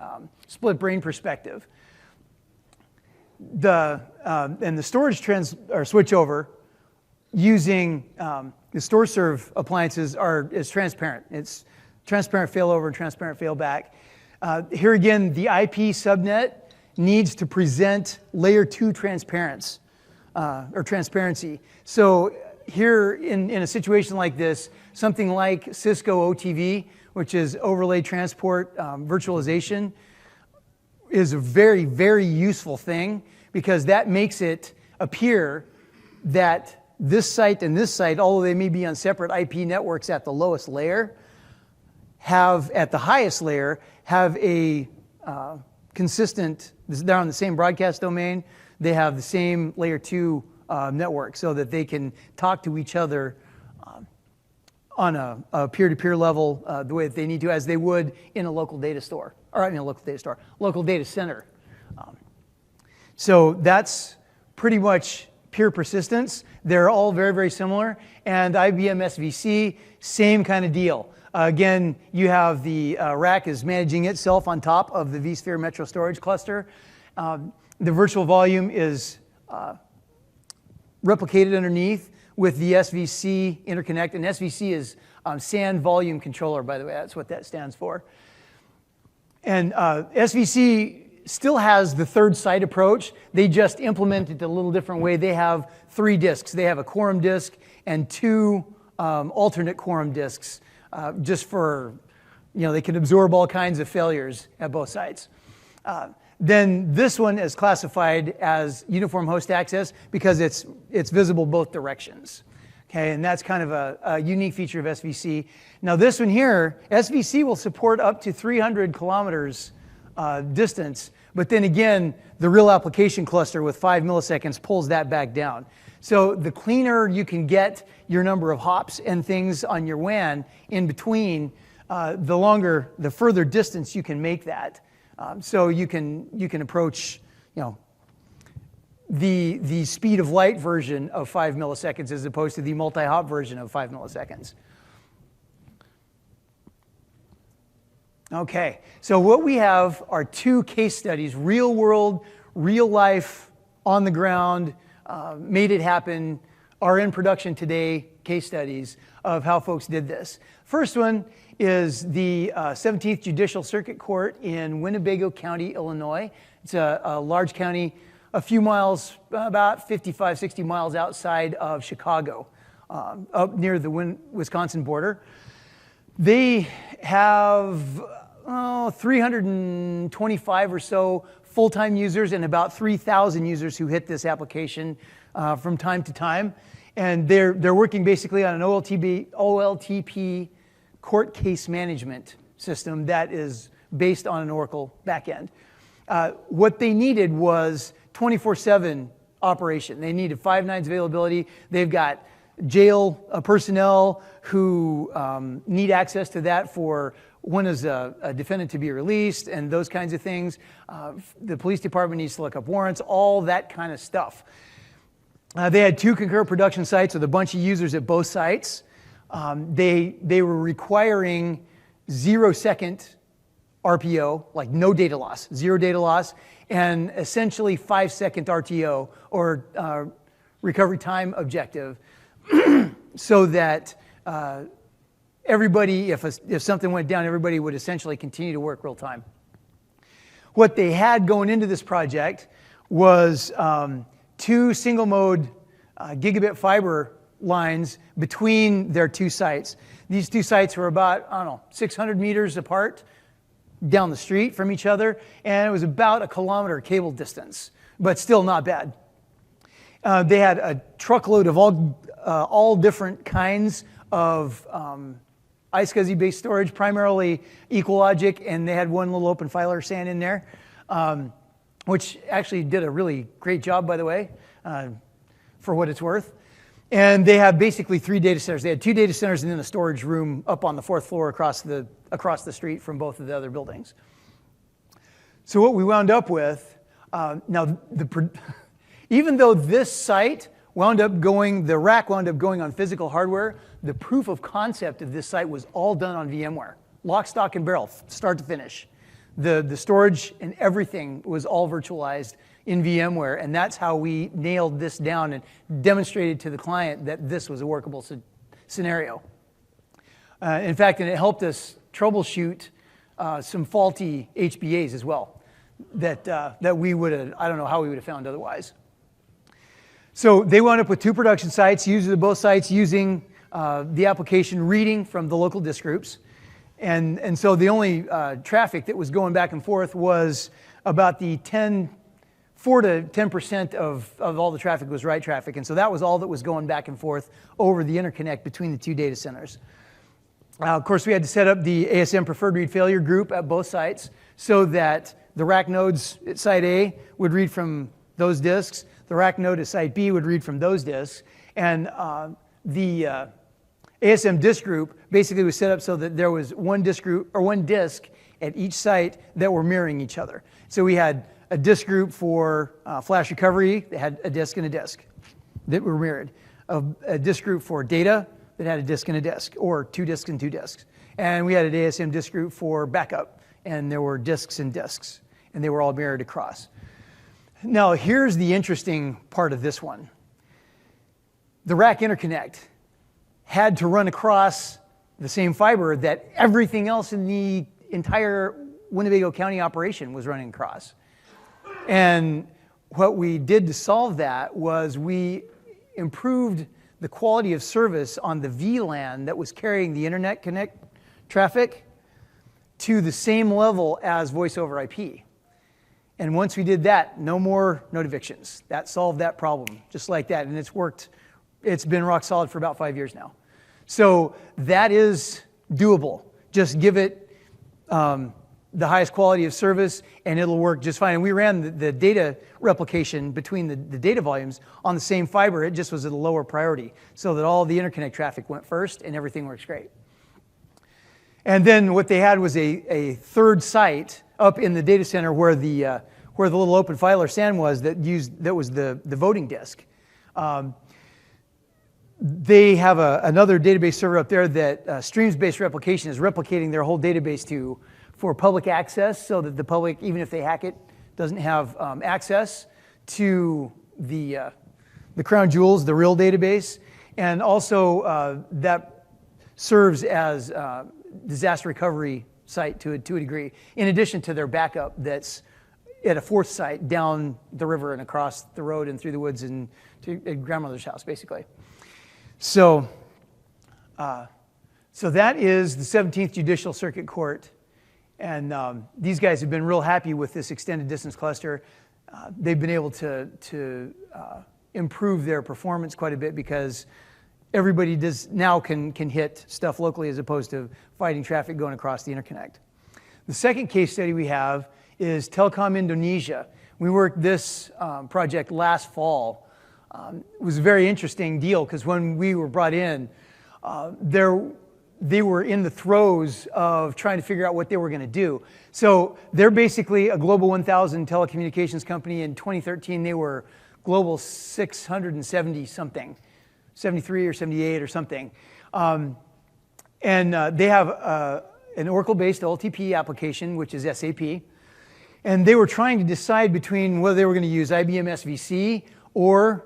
split brain perspective. And the storage switchover using the store serve appliances is transparent. It's transparent failover and transparent failback. Here again, the IP subnet needs to present layer 2 transparency. So here in a situation like this, something like Cisco OTV, which is overlay transport virtualization, is a very, very useful thing because that makes it appear that this site and this site, although they may be on separate IP networks at the lowest layer, at the highest layer, have a consistent, they're on the same broadcast domain, they have the same layer 2 network so that they can talk to each other on a peer-to-peer level the way that they need to, as they would in a local data store, or in a local data store, local data center. So that's pretty much pure persistence. They're all very, very similar. And IBM SVC, same kind of deal. Again, you have the RAC is managing itself on top of the vSphere Metro Storage Cluster. The virtual volume is replicated underneath with the SVC interconnect. And SVC is SAN Volume Controller, by the way. That's what that stands for. And SVC still has the third site approach. They just implement it a little different way. They have 3 disks. They have a quorum disk and 2 alternate quorum disks. Just for, they can absorb all kinds of failures at both sites. Then this one is classified as uniform host access because it's visible both directions. Okay, and that's kind of a unique feature of SVC. Now this one here, SVC will support up to 300 kilometers distance, but then again, the real application cluster with 5 milliseconds pulls that back down. So the cleaner you can get your number of hops and things on your WAN in between, the further distance you can make that. So you can approach, the speed of light version of 5 milliseconds as opposed to the multi-hop version of 5 milliseconds. Okay, so what we have are 2 case studies, real world, real life, on the ground, made it happen, are in production today case studies of how folks did this. First one is the 17th Judicial Circuit Court in Winnebago County, Illinois. It's a large county, a few miles, about 55, 60 miles outside of Chicago, up near the Wisconsin border. They have 325 or so full-time users and about 3,000 users who hit this application from time to time. And they're working basically on an OLTP court case management system that is based on an Oracle backend. What they needed was 24/7 operation. They needed 5 nines availability. They've got jail personnel who need access to that for when is a defendant to be released and those kinds of things. The police department needs to look up warrants, all that kind of stuff. They had 2 concurrent production sites with a bunch of users at both sites. They were requiring 0-second RPO, like no data loss, 0 data loss, and essentially 5-second RTO, or recovery time objective, so that everybody, if something went down, everybody would essentially continue to work real time. What they had going into this project was 2 single mode gigabit fiber lines between their 2 sites. These 2 sites were about, 600 meters apart down the street from each other, and it was about a kilometer cable distance, but still not bad. They had a truckload of all different kinds of iSCSI based storage, primarily EqualLogic, and they had one little open filer SAN in there, which actually did a really great job, by the way, for what it's worth. And they have basically 3 data centers. They had 2 data centers and then a storage room up on the 4th floor across the street from both of the other buildings. So what we wound up with, even though this site wound up going, the rack wound up going on physical hardware, the proof of concept of this site was all done on VMware. Lock, stock, and barrel, start to finish. The storage and everything was all virtualized in VMware, and that's how we nailed this down and demonstrated to the client that this was a workable scenario. In fact, and it helped us troubleshoot some faulty HBAs as well that we would have, I don't know how we would have found otherwise. So they wound up with 2 production sites, both sites using the application reading from the local disk groups. And so the only traffic that was going back and forth was about 4 to 10% of all the traffic was write traffic. And so that was all that was going back and forth over the interconnect between the 2 data centers. Of course, we had to set up the ASM preferred read failure group at both sites so that the rack nodes at site A would read from those disks, the rack node at site B would read from those disks, and the ASM disk group basically was set up so that there was one disk group or one disk at each site that were mirroring each other. So we had a disk group for flash recovery that had a disk and a disk that were mirrored, a disk group for data that had a disk and a disk, or 2 disks and 2 disks. And we had an ASM disk group for backup, and there were disks and disks, and they were all mirrored across. Now, here's the interesting part of this one. The rack interconnect had to run across the same fiber that everything else in the entire Winnebago County operation was running across. And what we did to solve that was we improved the quality of service on the VLAN that was carrying the internet connect traffic to the same level as voice over IP. And once we did that, no more node evictions. That solved that problem, just like that. And it's worked. It's been rock solid for about 5 years now. So that is doable. Just give it the highest quality of service, and it'll work just fine. And we ran the data replication between the data volumes on the same fiber. It just was at a lower priority, so that all the interconnect traffic went first, and everything works great. And then what they had was a 3rd site up in the data center where the little open filer SAN was that was the voting disk. They have another database server up there that streams-based replication is replicating their whole database to for public access, so that the public, even if they hack it, doesn't have access to the crown jewels, the real database. And also that serves as disaster recovery site to a degree, in addition to their backup that's at a 4th site down the river and across the road and through the woods and to grandmother's house, basically. So that is the 17th Judicial Circuit Court. And these guys have been real happy with this extended distance cluster. They've been able to improve their performance quite a bit because everybody now can hit stuff locally as opposed to fighting traffic going across the interconnect. The second case study we have is Telkom Indonesia. We worked this project last fall. It was a very interesting deal because when we were brought in, they were in the throes of trying to figure out what they were going to do. So they're basically a Global 1000 telecommunications company. In 2013, they were Global 670 something, 73 or 78 or something. And they have an Oracle-based OLTP application, which is SAP, and they were trying to decide between whether they were going to use IBM SVC or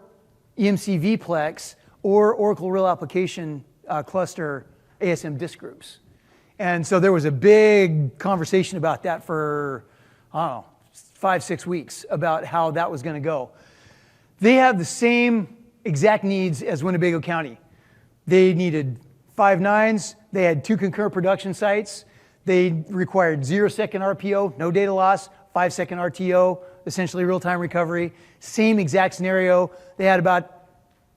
EMC vPlex or Oracle Real Application Cluster ASM disk groups. And so there was a big conversation about that for, I don't know, 5-6 weeks about how that was going to go. They have the same exact needs as Winnebago County. They needed 5 nines. They had 2 concurrent production sites. They required 0-second RPO, no data loss, 5-second RTO, essentially real-time recovery. Same exact scenario. They had about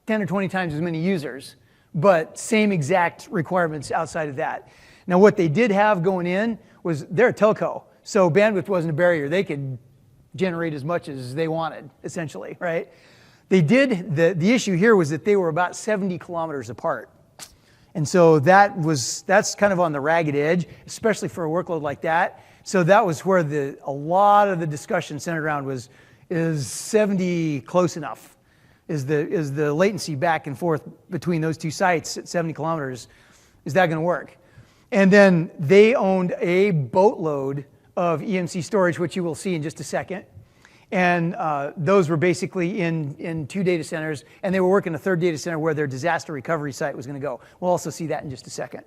10 or 20 times as many users, but same exact requirements outside of that. Now, what they did have going in was they're a telco, so bandwidth wasn't a barrier. They could generate as much as they wanted, essentially, right? They did, the issue here was that they were about 70 kilometers apart. And so that's kind of on the ragged edge, especially for a workload like that. So that was where a lot of the discussion centered around is 70 close enough? Is the latency back and forth between those 2 sites at 70 kilometers, is that going to work? And then they owned a boatload of EMC storage, which you will see in just a second. And those were basically in 2 data centers, and they were working a 3rd data center where their disaster recovery site was going to go. We'll also see that in just a second.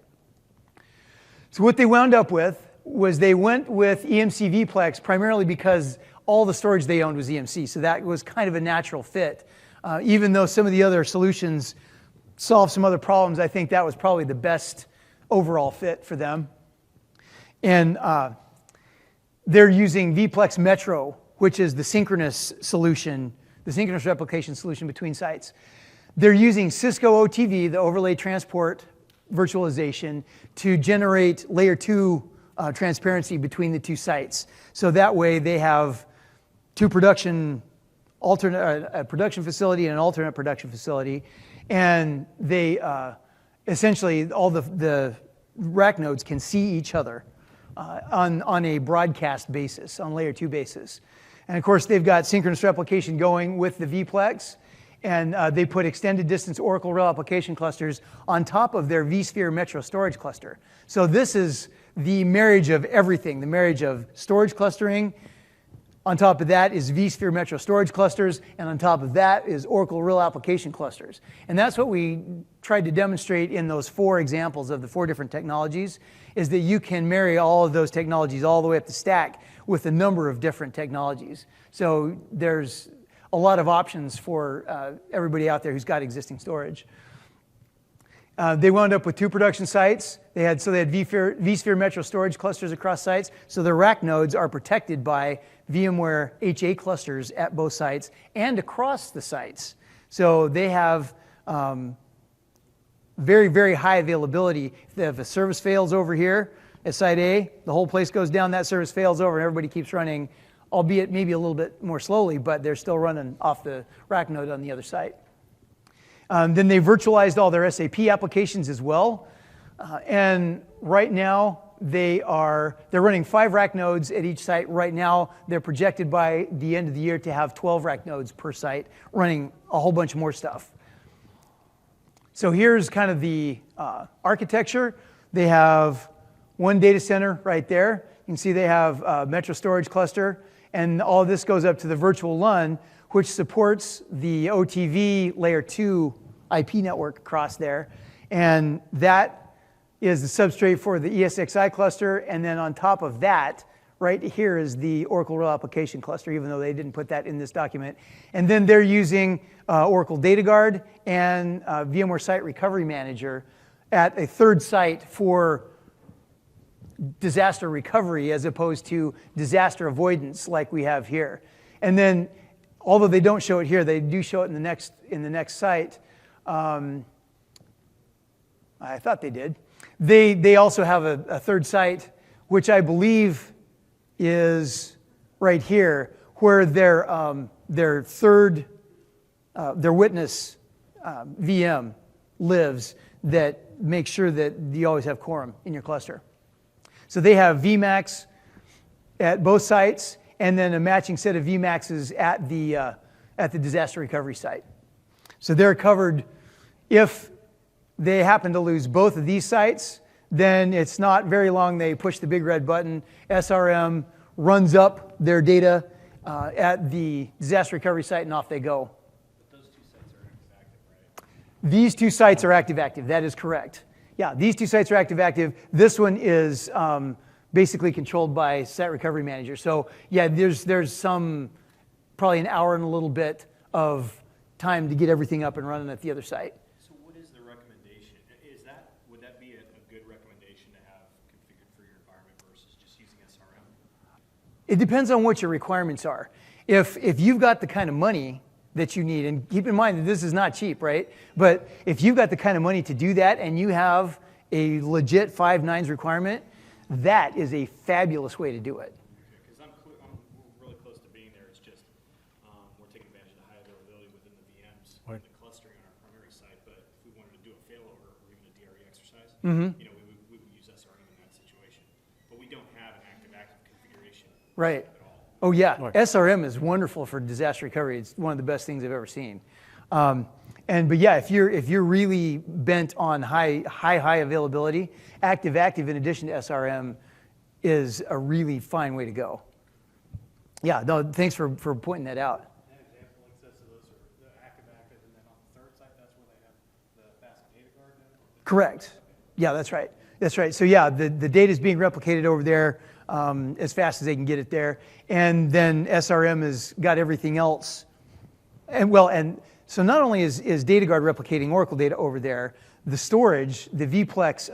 So what they wound up with was they went with EMC vPlex primarily because all the storage they owned was EMC, so that was kind of a natural fit. Even though some of the other solutions solved some other problems, I think that was probably the best overall fit for them. And they're using vPlex Metro, which is the synchronous solution, the synchronous replication solution between sites. They're using Cisco OTV, the overlay transport virtualization, to generate layer 2 transparency between the 2 sites. So that way they have 2 a production facility and an alternate production facility, and they essentially all the rack nodes can see each other on a broadcast basis, on layer 2 basis. And of course, they've got synchronous replication going with the vPlex, and they put extended distance Oracle Real Application clusters on top of their vSphere Metro storage cluster. So this is the marriage of everything, the marriage of storage clustering. On top of that is vSphere Metro storage clusters, and on top of that is Oracle Real Application clusters. And that's what we tried to demonstrate in those 4 examples of the 4 different technologies, is that you can marry all of those technologies all the way up the stack with a number of different technologies. So there's a lot of options for everybody out there who's got existing storage. They wound up with 2 production sites. They had vSphere Metro storage clusters across sites. So the rack nodes are protected by VMware HA clusters at both sites and across the sites. So they have very, very high availability. If a service fails over here at site A, the whole place goes down, that service fails over, and everybody keeps running, albeit maybe a little bit more slowly, but they're still running off the rack node on the other site. Then they virtualized all their SAP applications as well. And right now, they're running 5 rack nodes at each site. Right now, they're projected by the end of the year to have 12 rack nodes per site, running a whole bunch more stuff. So here's kind of the architecture. They have 1 data center right there. You can see they have a Metro storage cluster, and all of this goes up to the virtual LUN, which supports the OTV layer 2 IP network across there. And that is the substrate for the ESXi cluster, and then on top of that, right here is the Oracle Real Application cluster, even though they didn't put that in this document. And then they're using Oracle Data Guard and VMware Site Recovery Manager at a 3rd site for disaster recovery as opposed to disaster avoidance like we have here. And then, although they don't show it here, they do show it in the next site. I thought they did. They also have a 3rd site, which I believe is right here, where their witness VM lives, that makes sure that you always have quorum in your cluster. So they have VMAX at both sites, and then a matching set of VMAXs at the disaster recovery site. So they're covered. If they happen to lose both of these sites, then it's not very long. They push the big red button. SRM runs up their data at the disaster recovery site, and off they go. But those two sites are active, right? These two sites are active. That is correct. Yeah, these two sites are active. This one is basically controlled by Site Recovery Manager. So yeah, there's some, probably an hour and a little bit of time to get everything up and running at the other site. So what is the recommendation? Would that be a good recommendation to have configured for your environment versus just using SRM? It depends on what your requirements are. If you've got the kind of money that you need, and keep in mind that this is not cheap, right? But if you've got the kind of money to do that and you have a legit 5 nines requirement, that is a fabulous way to do it. Because I'm really close to being there. It's just we're taking advantage of the high availability within the VMs and the clustering on our primary site. But if we wanted to do a failover or even a DRE exercise, we would use SRM in that situation. But we don't have an active configuration Right. at all. Oh yeah, Right. SRM is wonderful for disaster recovery. It's one of the best things I've ever seen. But yeah, if you're really bent on high availability, active in addition to SRM is a really fine way to go. Yeah, no, thanks for pointing that out. An example like this, so those are the active, and then on the third site, that's where they have the fast data guard now? Correct. Yeah, that's right. That's right. So yeah, the data is being replicated over there as fast as they can get it there, and then SRM has got everything else. And so not only is DataGuard replicating Oracle data over there, the storage, the vPlex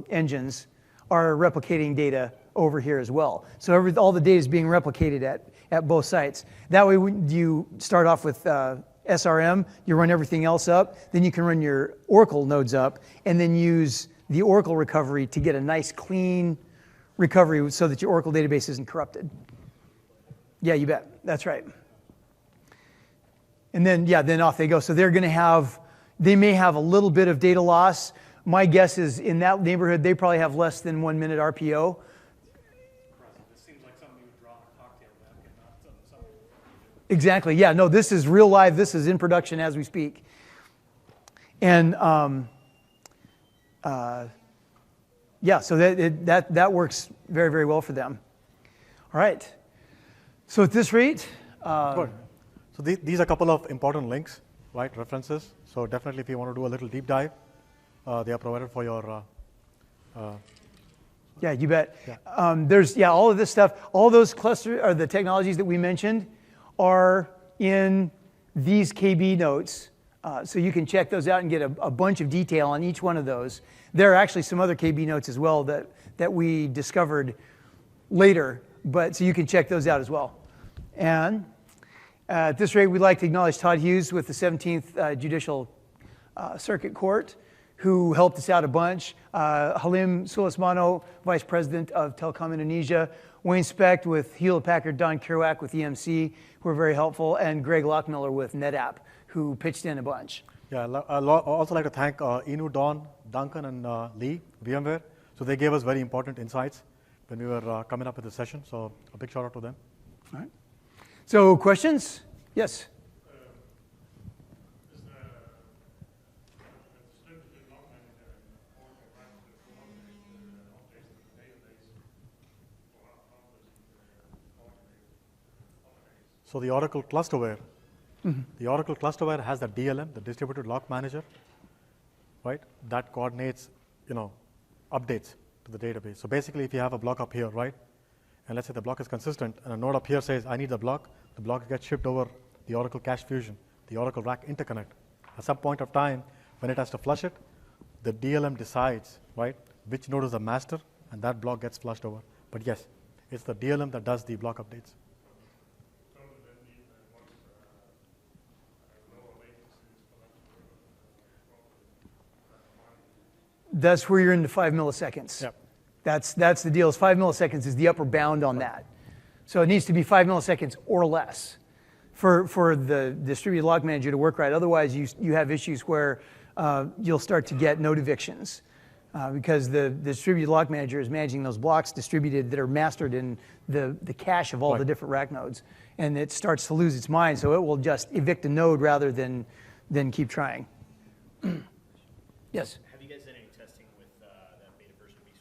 engines are replicating data over here as well. So all the data is being replicated at both sites. That way, when you start off with SRM, you run everything else up, then you can run your Oracle nodes up, and then use the Oracle recovery to get a nice clean recovery so that your Oracle database isn't corrupted. Yeah, you bet. That's right. And then, yeah, then off they go. So they may have a little bit of data loss. My guess is in that neighborhood, they probably have less than 1 minute RPO. This seems like something you would draw on a cocktail napkin, not something. Exactly. Yeah, no, this is real live. This is in production as we speak. And yeah, so that works very, very well for them. All right. So at this rate, Good. So these are a couple of important links, right? References. So definitely, if you want to do a little deep dive, they are provided for your. yeah, you bet. Yeah. There's all of this stuff. All those cluster or the technologies that we mentioned are in these KB notes. So you can check those out and get a bunch of detail on each one of those. There are actually some other KB notes as well that we discovered later, but so you can check those out as well. And at this rate, we'd like to acknowledge Todd Hughes with the 17th Judicial Circuit Court, who helped us out a bunch. Halim Sulismano, Vice President of Telecom Indonesia. Wayne Specht with Hewlett-Packard, Don Kerouac with EMC, who were very helpful, and Greg Lockmiller with NetApp, who pitched in a bunch. Yeah, I'd also like to thank Inu, Don, Duncan, and Lee, VMware. So they gave us very important insights when we were coming up with the session. So a big shout out to them. All right. So questions? Yes. Is the distributed log manager and Oracle RAC updates to the database or accomplish So the Oracle Clusterware, the Oracle Clusterware has the DLM, the Distributed Log Manager, right? That coordinates, updates to the database. So basically, if you have a block up here, right, and let's say the block is consistent, and a node up here says, I need the block gets shipped over the Oracle Cache Fusion, the Oracle RAC interconnect. At some point of time, when it has to flush it, the DLM decides, right, which node is the master, and that block gets flushed over. But yes, it's the DLM that does the block updates. That's where you're into 5 milliseconds. Yep. That's the deal. Is 5 milliseconds is the upper bound on that. So it needs to be 5 milliseconds or less for the distributed log manager to work right. Otherwise, you have issues where you'll start to get node evictions because the distributed log manager is managing those blocks distributed that are mastered in the cache of all the different rack nodes, and it starts to lose its mind. So it will just evict a node rather than keep trying. Yes. Have you guys done any testing with that beta version of vSphere?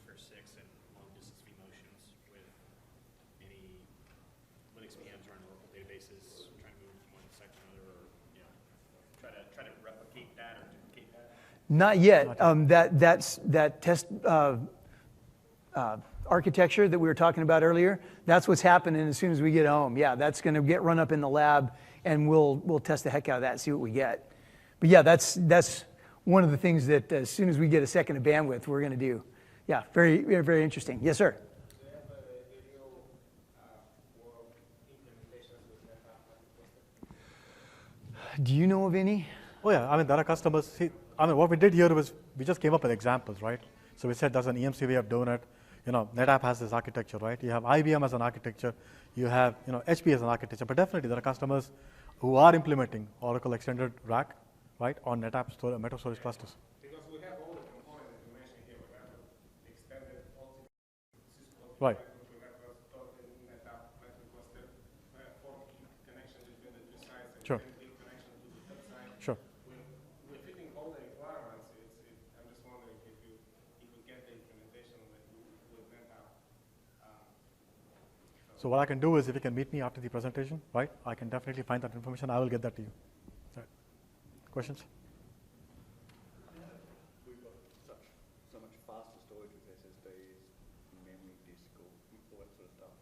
Oracle-based VMs running Oracle databases, trying to move from one site to another, or try to replicate that or duplicate that? Not yet. That test architecture that we were talking about earlier, that's what's happening as soon as we get home. Yeah, that's going to get run up in the lab, and we'll test the heck out of that and see what we get. But yeah, that's one of the things that as soon as we get a second of bandwidth, we're going to do. Yeah, very, very interesting. Yes, sir. Do you have a real world implementations with NetApp? Do you know of any? Oh yeah, I mean, there are customers. See, I mean, what we did here was we just came up with examples, right? So we said there's an EMC way of doing it. NetApp has this architecture, right? You have IBM as an architecture. You have, HP as an architecture. But definitely there are customers who are implementing Oracle Extended RAC, right, on NetApp Metro Storage clusters. Because we have all the component information here. We have extended Cisco Right. we have NetApp Metro Cluster. We have 4 connections between the 2 sides and Sure. 10 big connections to the third side. Sure. We're fitting all the requirements. I'm just wondering if you get the implementation with NetApp. So what I can do is if you can meet me after the presentation, right, I can definitely find that information. I will get that to you. Right. Questions? We've got so much faster storage with SSDs, memory, disk, all that sort of stuff.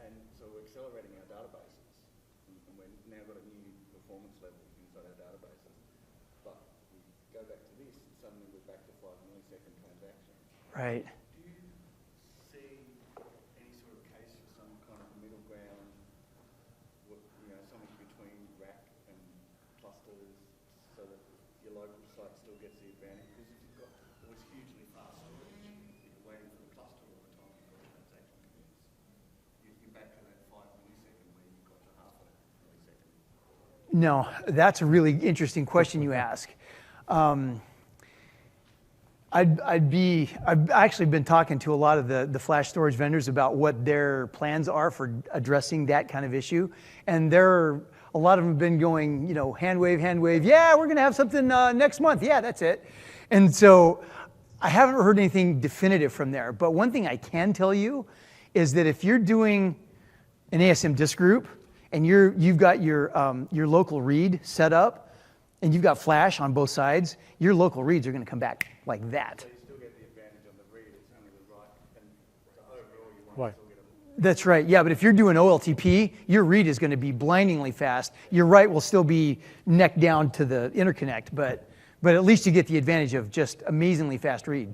And so we're accelerating our databases, and we've now got a new performance level inside our databases. But we go back to this, and suddenly we're back to 5 millisecond transactions. Right. Do you see any sort of case for some kind of middle ground, something between rack and clusters, so that your local site still gets the advantage? Because if you've got all this hugely fast storage, if you're waiting for the cluster all the time, you've got transaction queues. You're back to that 5 millisecond where you've got to half a millisecond. No, that's a really interesting question you ask. I've actually been talking to a lot of the flash storage vendors about what their plans are for addressing that kind of issue, and a lot of them have been going, hand wave. Yeah, we're going to have something next month. Yeah, that's it. And so I haven't heard anything definitive from there. But one thing I can tell you is that if you're doing an ASM disk group and you've got your local read set up, and you've got flash on both sides, your local reads are going to come back like that. So you still get the advantage on the read, it's only the write, and so overall you won't Right. still get a... That's right. Yeah, but if you're doing OLTP, your read is going to be blindingly fast. Your write will still be neck down to the interconnect, but at least you get the advantage of just amazingly fast read.